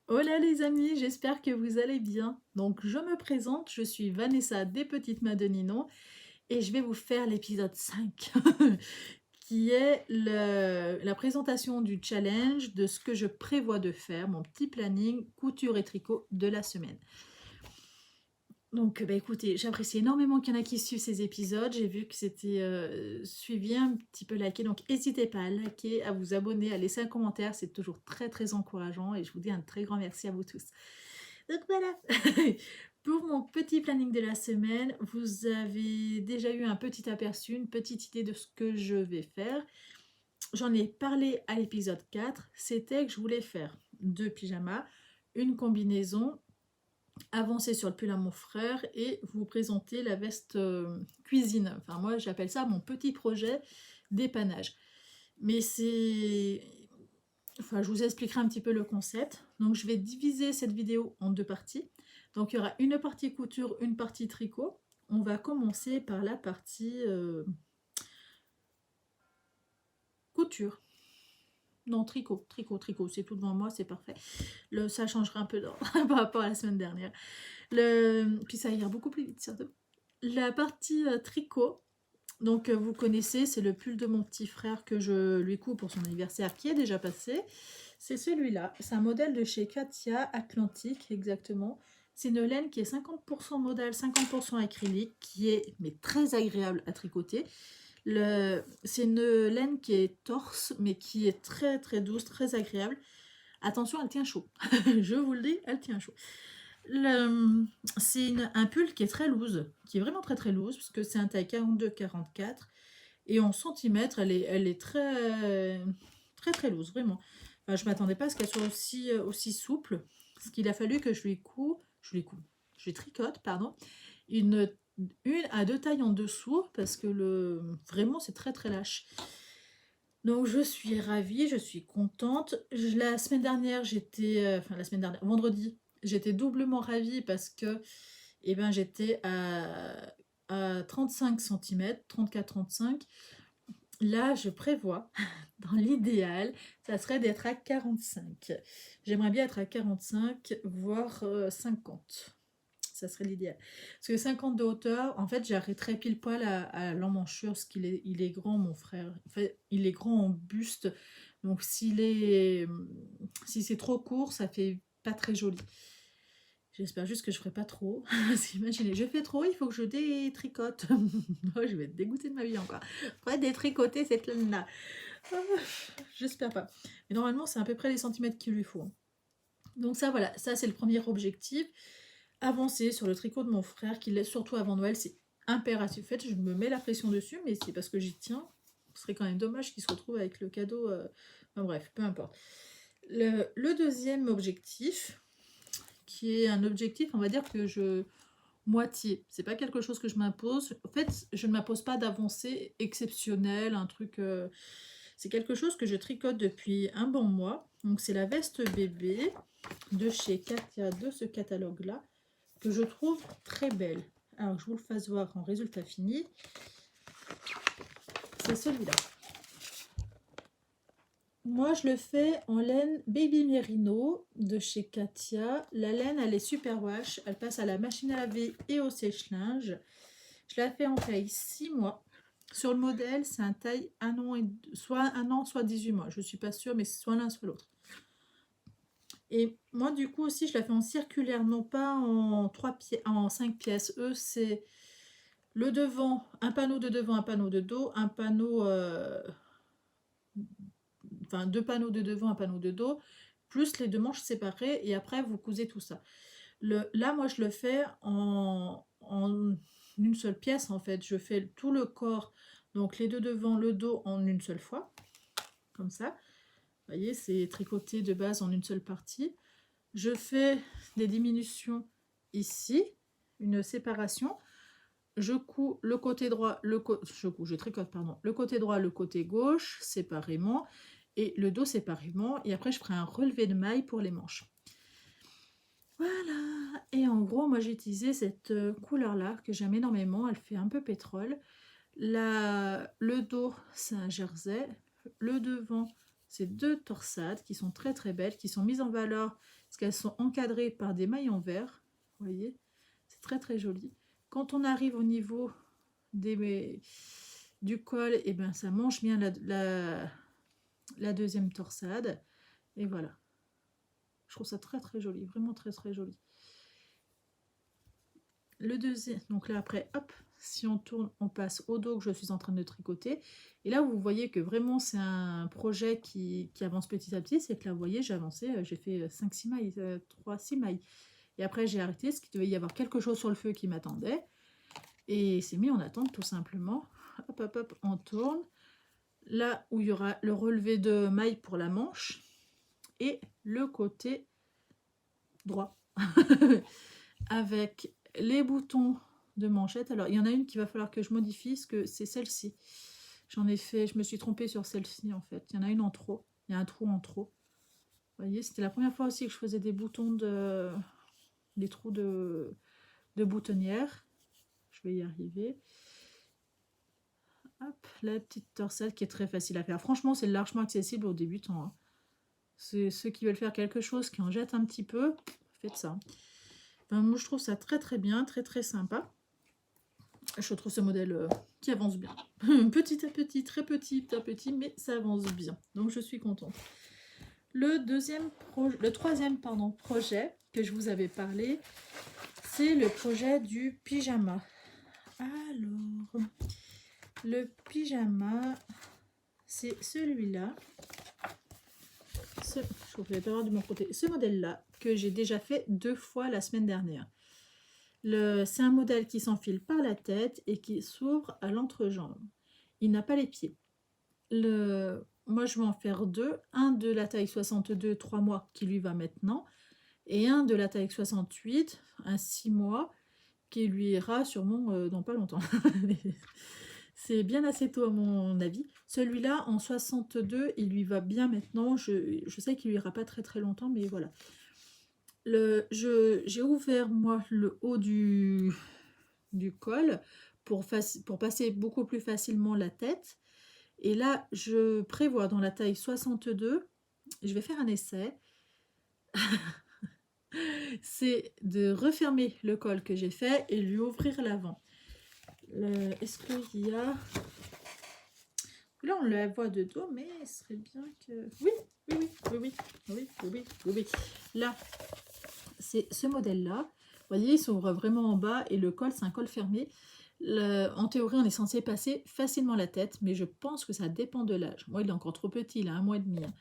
Hola les amis, j'espère que vous allez bien. Donc je me présente, je suis Vanessa des Petites Mains de Ninon et je vais vous faire l'épisode 5 qui est la présentation du challenge de ce que je prévois de faire, mon petit planning couture et tricot de la semaine. Donc écoutez, j'apprécie énormément qu'il y en a qui suivent ces épisodes, j'ai vu que c'était suivi, un petit peu liké, donc n'hésitez pas à liker, à vous abonner, à laisser un commentaire, c'est toujours très très encourageant et je vous dis un très grand merci à vous tous. Donc voilà, pour mon petit planning de la semaine, vous avez déjà eu un petit aperçu, une petite idée de ce que je vais faire. J'en ai parlé à l'épisode 4, c'était que je voulais faire 2 pyjamas, une combinaison, avancer sur le pull à mon frère et vous présenter la veste cuisine. Enfin moi j'appelle ça mon petit projet dépannage. Mais c'est... Enfin, je vous expliquerai un petit peu le concept. Donc, je vais diviser cette vidéo en 2 parties. Donc, il y aura une partie couture, une partie tricot. On va commencer par la partie couture. Non, tricot, c'est tout devant moi, c'est parfait. Ça changera un peu par rapport à la semaine dernière. Puis ça ira beaucoup plus vite, surtout. La partie tricot, donc vous connaissez, c'est le pull de mon petit frère que je lui couds pour son anniversaire qui est déjà passé. C'est celui-là, c'est un modèle de chez Katia Atlantique exactement. C'est une laine qui est 50% modèle, 50% acrylique, qui est mais très agréable à tricoter. C'est une laine qui est torse, mais qui est très très douce, très agréable. Attention, elle tient chaud. Je vous le dis, elle tient chaud. C'est un pull qui est très loose, qui est vraiment très très loose, parce que c'est un taille 42-44. Et en centimètres, elle est très très très loose, vraiment. Enfin, je ne m'attendais pas à ce qu'elle soit aussi souple. Parce qu'il a fallu que je lui tricote, pardon, une à 2 tailles en dessous, parce que vraiment c'est très très lâche. Donc je suis ravie, je suis contente. La semaine dernière, vendredi, j'étais doublement ravie parce que j'étais à 35 cm, 34-35. Là, je prévois, dans l'idéal, ça serait d'être à 45. J'aimerais bien être à 45, voire 50. Ça serait l'idéal. Parce que 50 de hauteur, en fait, j'arrêterais pile poil à l'emmanchure, parce il est grand, mon frère. En fait, il est grand en buste. Donc, si c'est trop court, ça fait pas très joli. J'espère juste que je ferai pas trop. Parce qu'imaginez, je fais trop, il faut que je détricote. Oh, je vais être dégoûtée de ma vie encore. Faudrait détricoter cette laine-là. J'espère pas. Mais normalement, c'est à peu près les centimètres qu'il lui faut. Donc ça, voilà, ça c'est le premier objectif. Avancer sur le tricot de mon frère, qu'il laisse surtout avant Noël, c'est impératif. En fait, je me mets la pression dessus, mais c'est parce que j'y tiens. Ce serait quand même dommage qu'il se retrouve avec le cadeau. Enfin bref, peu importe. Le deuxième objectif, qui est un objectif, on va dire que moitié. C'est pas quelque chose que je m'impose. En fait, je ne m'impose pas d'avancée exceptionnelle, un truc. C'est quelque chose que je tricote depuis un bon mois. Donc c'est la veste bébé de chez Katia, de ce catalogue-là, que je trouve très belle. Alors je vous le fasse voir en résultat fini. C'est celui-là. Moi, je le fais en laine Baby Merino de chez Katia. La laine, elle est super wash. Elle passe à la machine à laver et au sèche-linge. Je la fais en taille 6 mois. Sur le modèle, c'est un taille 1 an, soit 1 an, soit 18 mois. Je ne suis pas sûre, mais c'est soit l'un, soit l'autre. Et moi, du coup, aussi, je la fais en circulaire, non pas en 5 pièces. Eux, c'est le devant, un panneau de devant, un panneau de dos, un panneau... Enfin, 2 panneaux de devant, un panneau de dos, plus les 2 manches séparées, et après, vous cousez tout ça. Là, moi, je le fais en une seule pièce, en fait. Je fais tout le corps, donc les 2 devant, le dos, en une seule fois, comme ça. Vous voyez, c'est tricoté de base en une seule partie. Je fais des diminutions ici, une séparation. Je couds le côté droit, je tricote, pardon, le côté droit, le côté gauche, séparément, et le dos séparément, et après je ferai un relevé de maille pour les manches. Voilà, et en gros, moi j'ai utilisé cette couleur-là, que j'aime énormément, elle fait un peu pétrole. Le dos, c'est un jersey, le devant, c'est 2 torsades qui sont très très belles, qui sont mises en valeur parce qu'elles sont encadrées par des mailles en verre. Vous voyez, c'est très très joli. Quand on arrive au niveau du col, et ben ça mange bien la deuxième torsade. Et voilà. Je trouve ça très très joli, vraiment très très joli. Le deuxième, donc là après, hop, si on tourne, on passe au dos que je suis en train de tricoter. Et là, vous voyez que vraiment, c'est un projet qui avance petit à petit. C'est que là, vous voyez, j'ai avancé, j'ai fait 5-6 mailles, 3-6 mailles. Et après, j'ai arrêté, parce qu'il devait y avoir quelque chose sur le feu qui m'attendait. Et c'est mis en attente, tout simplement. Hop, hop, hop, on tourne. Là où il y aura le relevé de mailles pour la manche. Et le côté droit. Avec les boutons de manchette. Alors, il y en a une qu'il va falloir que je modifie, parce que c'est celle-ci. J'en ai fait, je me suis trompée sur celle-ci, en fait. Il y en a une en trop. Il y a un trou en trop. Vous voyez, c'était la première fois aussi que je faisais des boutons des trous de boutonnière. Je vais y arriver. Hop, la petite torsade qui est très facile à faire. Franchement, c'est largement accessible aux débutants. Hein. C'est ceux qui veulent faire quelque chose, qui en jettent un petit peu, faites ça. Ben, moi, je trouve ça très très bien, très très sympa. Je trouve ce modèle qui avance bien. Petit à petit, très petit à petit, mais ça avance bien. Donc, je suis contente. Le troisième projet que je vous avais parlé, c'est le projet du pyjama. Alors, le pyjama, c'est celui-là. Je vais pas voir de mon côté. Ce modèle-là, que j'ai déjà fait 2 fois la semaine dernière. C'est un modèle qui s'enfile par la tête et qui s'ouvre à l'entrejambe. Il n'a pas les pieds. Moi, je vais en faire 2. Un de la taille 62, 3 mois, qui lui va maintenant. Et un de la taille 68, un 6 mois, qui lui ira sûrement dans pas longtemps. C'est bien assez tôt à mon avis. Celui-là, en 62, il lui va bien maintenant. Je sais qu'il lui ira pas très très longtemps, mais voilà. J'ai ouvert, moi, le haut du col pour passer beaucoup plus facilement la tête. Et là, je prévois dans la taille 62, je vais faire un essai. C'est de refermer le col que j'ai fait et lui ouvrir l'avant. Est-ce qu'il y a... Là, on la voit de dos, mais il serait bien que... Oui. Là, c'est ce modèle-là. Vous voyez, il s'ouvre vraiment en bas et le col, c'est un col fermé. En théorie, on est censé passer facilement la tête, mais je pense que ça dépend de l'âge. Moi, il est encore trop petit, il a 1 mois et demi. Hein.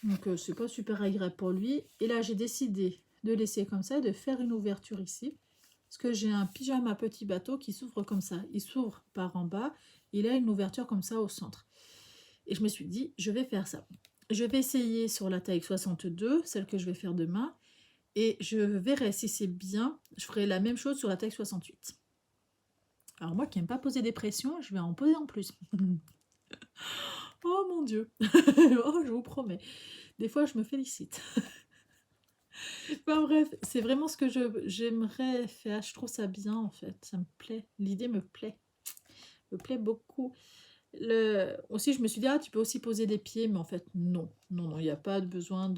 Donc, c'est pas super agréable pour lui. Et là, j'ai décidé de laisser comme ça, de faire une ouverture ici. Parce que j'ai un pyjama petit bateau qui s'ouvre comme ça. Il s'ouvre par en bas. Il a une ouverture comme ça au centre. Et je me suis dit, je vais faire ça. Je vais essayer sur la taille 62, celle que je vais faire demain. Et je verrai si c'est bien. Je ferai la même chose sur la taille 68. Alors moi qui n'aime pas poser des pressions, je vais en poser en plus. Oh mon Dieu. Oh, je vous promets. Des fois, je me félicite. Enfin bref, c'est vraiment ce que j'aimerais faire. Je trouve ça bien en fait. Ça me plaît. L'idée me plaît. Me plaît beaucoup. Aussi, je me suis dit, ah, tu peux aussi poser des pieds. Mais en fait, non. Non, il n'y a pas de besoin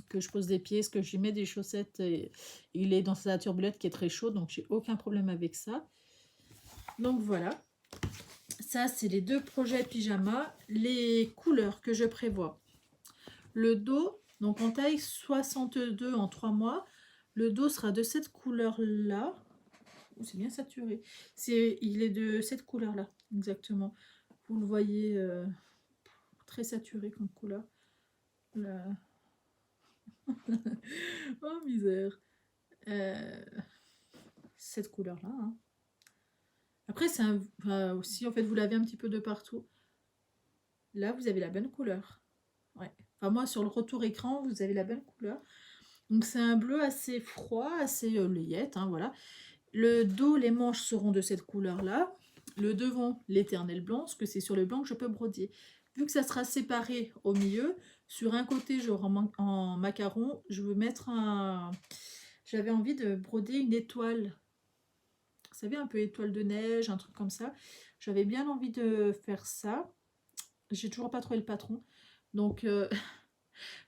que je pose des pieds. Parce que j'y mets des chaussettes. Et il est dans sa turbulette qui est très chaude. Donc, j'ai aucun problème avec ça. Donc, voilà. Ça, c'est les 2 projets pyjama. Les couleurs que je prévois. Le dos, donc en taille 62 en 3 mois. Le dos sera de cette couleur-là. C'est bien saturé. Il est de cette couleur-là, exactement. Vous le voyez, très saturé comme couleur. Là. Oh, misère. Cette couleur-là. Hein. Après, c'est aussi, en fait, vous l'avez un petit peu de partout. Là, vous avez la bonne couleur. Ouais. Enfin, moi, sur le retour écran, vous avez la bonne couleur. Donc, c'est un bleu assez froid, assez layette, hein, voilà. Le dos, les manches seront de cette couleur-là. Le devant, l'éternel blanc, parce que c'est sur le blanc que je peux broder. Vu que ça sera séparé au milieu, sur un côté, j'aurai en macaron, je veux mettre J'avais envie de broder une étoile. Vous savez, un peu étoile de neige, un truc comme ça. J'avais bien envie de faire ça. J'ai toujours pas trouvé le patron. Donc,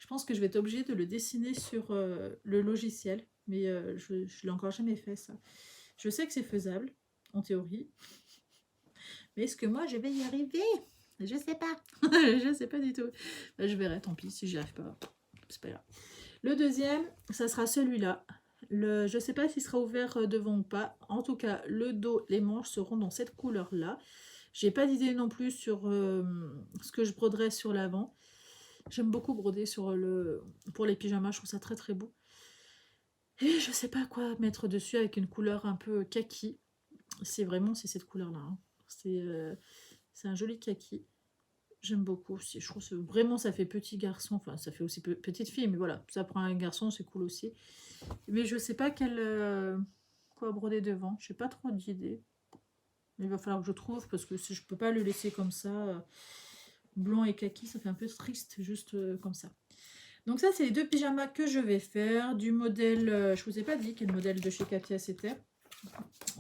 Je pense que je vais être obligée de le dessiner sur le logiciel. Mais je ne l'ai encore jamais fait, ça. Je sais que c'est faisable, en théorie. Mais est-ce que moi, je vais y arriver? Je sais pas. Je sais pas du tout. Ben, je verrai, tant pis, si j'y arrive pas. C'est pas grave. Le deuxième, ça sera celui-là. Je ne sais pas s'il sera ouvert devant ou pas. En tout cas, le dos, les manches seront dans cette couleur-là. J'ai pas d'idée non plus sur ce que je broderai sur l'avant. J'aime beaucoup broder pour les pyjamas, je trouve ça très très beau. Et je sais pas quoi mettre dessus avec une couleur un peu kaki. C'est cette couleur-là. Hein. C'est un joli kaki. J'aime beaucoup aussi. Je trouve que vraiment ça fait petit garçon. Enfin, ça fait aussi petite fille, mais voilà, ça prend un garçon, c'est cool aussi. Mais je sais pas quoi broder devant. J'ai pas trop d'idées. Il va falloir que je trouve parce que si je peux pas le laisser comme ça, blanc et kaki, ça fait un peu triste juste comme ça. Donc ça, c'est les deux pyjamas que je vais faire du modèle, je vous ai pas dit quel modèle de chez Katia c'était.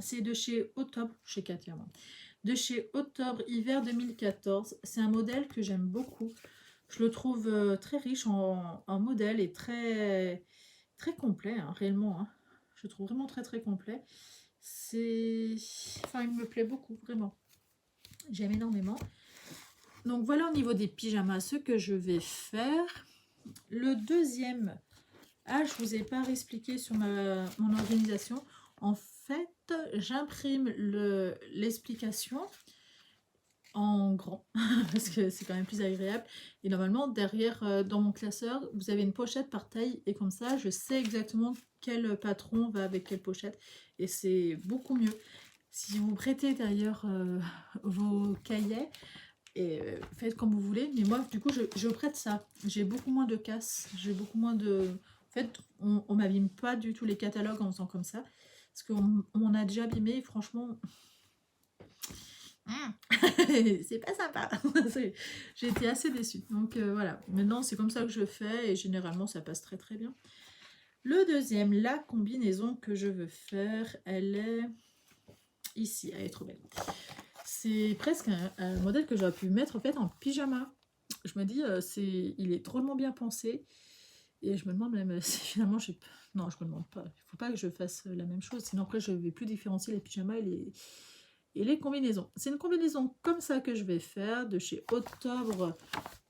C'est de chez Octobre, chez Katia, moi. De chez Octobre Hiver 2014. C'est un modèle que j'aime beaucoup. Je le trouve très riche en modèle et très, très complet, hein, réellement. Hein. Je le trouve vraiment très très complet. Enfin, il me plaît beaucoup, vraiment. J'aime énormément. Donc voilà au niveau des pyjamas ce que je vais faire. Le deuxième, je vous ai pas expliqué sur mon organisation. En fait, j'imprime l'explication en grand parce que c'est quand même plus agréable. Et normalement, derrière, dans mon classeur, vous avez une pochette par taille et comme ça, je sais exactement quel patron va avec quelle pochette et c'est beaucoup mieux. Si vous prêtez d'ailleurs vos cahiers, et faites comme vous voulez, mais moi du coup je prête ça. J'ai beaucoup moins de casse, j'ai beaucoup moins de... En fait, on m'abîme pas du tout les catalogues en faisant comme ça, parce qu'on a déjà abîmé, franchement, c'est pas sympa. J'ai été assez déçue. Donc voilà, maintenant c'est comme ça que je fais, et généralement ça passe très très bien. Le deuxième, la combinaison que je veux faire, elle est ici, elle est trop belle. C'est presque un modèle que j'aurais pu mettre en fait en pyjama. Je me dis, il est drôlement bien pensé. Et je me demande même si finalement j'ai... Non, je me demande pas. Il faut pas que je fasse la même chose. Sinon après, je vais plus différencier les pyjamas et les combinaisons. C'est une combinaison comme ça que je vais faire de chez Octobre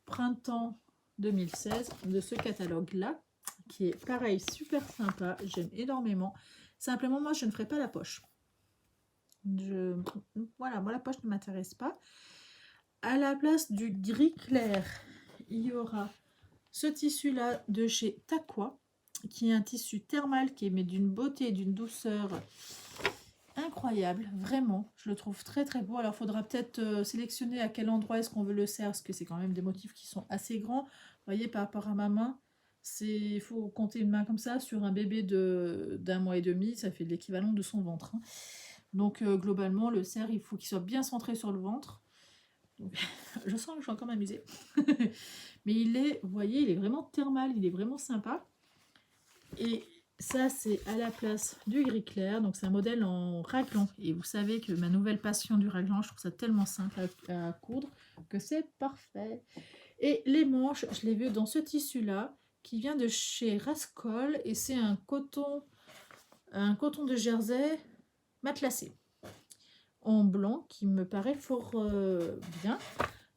Printemps 2016. De ce catalogue-là. Qui est pareil, super sympa. J'aime énormément. Simplement, moi, je ne ferai pas la poche. Voilà, moi la poche ne m'intéresse pas. À la place du gris clair, il y aura ce tissu là de chez Taqua, qui est un tissu thermal qui est mais d'une beauté et d'une douceur incroyable, vraiment. Je le trouve très très beau. Alors il faudra peut-être sélectionner à quel endroit est-ce qu'on veut le serrer, parce que c'est quand même des motifs qui sont assez grands. Vous voyez, par rapport à ma main, il faut compter une main comme ça sur un bébé d'1 mois et demi, ça fait l'équivalent de son ventre. Hein. Donc globalement, le cerf, il faut qu'il soit bien centré sur le ventre. Donc, je sens que je vais encore m'amuser. Mais vous voyez, il est vraiment thermal, il est vraiment sympa. Et ça, c'est à la place du gris clair. Donc c'est un modèle en raglan. Et vous savez que ma nouvelle passion du raglan, je trouve ça tellement simple à coudre que c'est parfait. Et les manches, je l'ai vu dans ce tissu-là, qui vient de chez Rascol. Et c'est un coton de Jersey matelassé en blanc qui me paraît fort bien.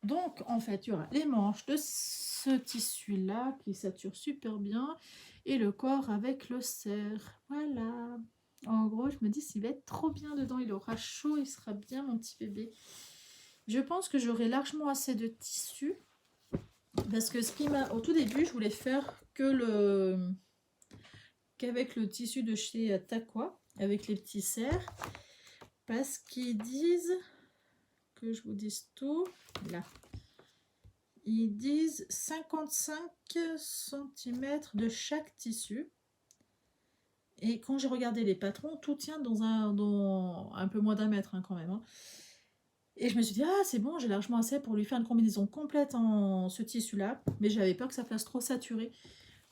Donc en fait il y aura les manches de ce tissu là qui sature super bien et le corps avec le cerf. Voilà, en gros je me dis s'il va être trop bien dedans, il aura chaud, il sera bien mon petit bébé. Je pense que j'aurai largement assez de tissu parce que au tout début je voulais faire qu'avec le tissu de chez Taqua avec les petits cerfs. Parce qu'ils disent, que je vous dise tout, là, ils disent 55 cm de chaque tissu. Et quand j'ai regardé les patrons, tout tient dans un peu moins d'1 mètre hein, quand même. Hein. Et je me suis dit, ah c'est bon, j'ai largement assez pour lui faire une combinaison complète en ce tissu-là. Mais j'avais peur que ça fasse trop saturé.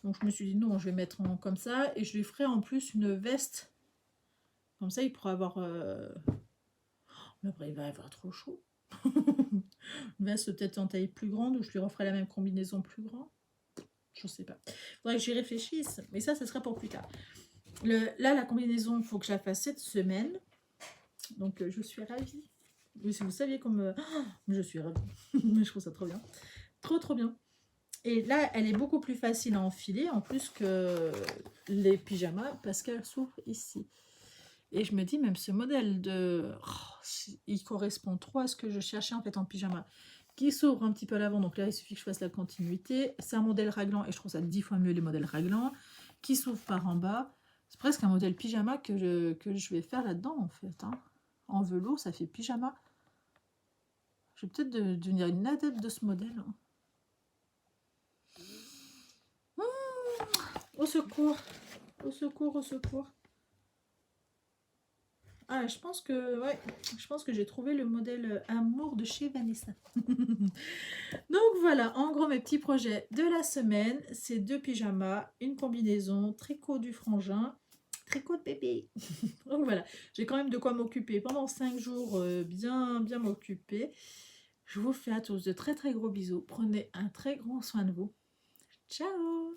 Donc je me suis dit, non, je vais mettre comme ça. Et je lui ferai en plus une veste. Comme ça, il pourra avoir... Mais après, il va avoir trop chaud. Une veste peut-être en taille plus grande ou je lui referai la même combinaison plus grande. Je sais pas. Faudrait que j'y réfléchisse. Mais ça sera pour plus tard. Là, la combinaison, il faut que je la fasse cette semaine. Donc, je suis ravie. Mais si vous saviez comme... je suis ravie. Je trouve ça trop bien. Trop, trop bien. Et là, elle est beaucoup plus facile à enfiler, en plus que les pyjamas, parce qu'elle s'ouvre ici. Et je me dis, même ce modèle de... il correspond trop à ce que je cherchais en fait en pyjama. Qui s'ouvre un petit peu à l'avant, donc là, il suffit que je fasse la continuité. C'est un modèle raglant, et je trouve ça 10 fois mieux les modèles raglants. Qui s'ouvre par en bas. C'est presque un modèle pyjama que je vais faire là-dedans, en fait. Hein. En velours, ça fait pyjama. Je vais peut-être devenir une adepte de ce modèle. Hein. Au secours, au secours, au secours. Ah, je pense que, ouais, je pense que j'ai trouvé le modèle Amour de chez Vanessa. Donc voilà, en gros mes petits projets de la semaine, c'est 2 pyjamas, une combinaison, tricot du frangin, tricot de bébé. Donc voilà, j'ai quand même de quoi m'occuper pendant 5 jours, bien m'occuper. Je vous fais à tous de très très gros bisous. Prenez un très grand soin de vous. Ciao!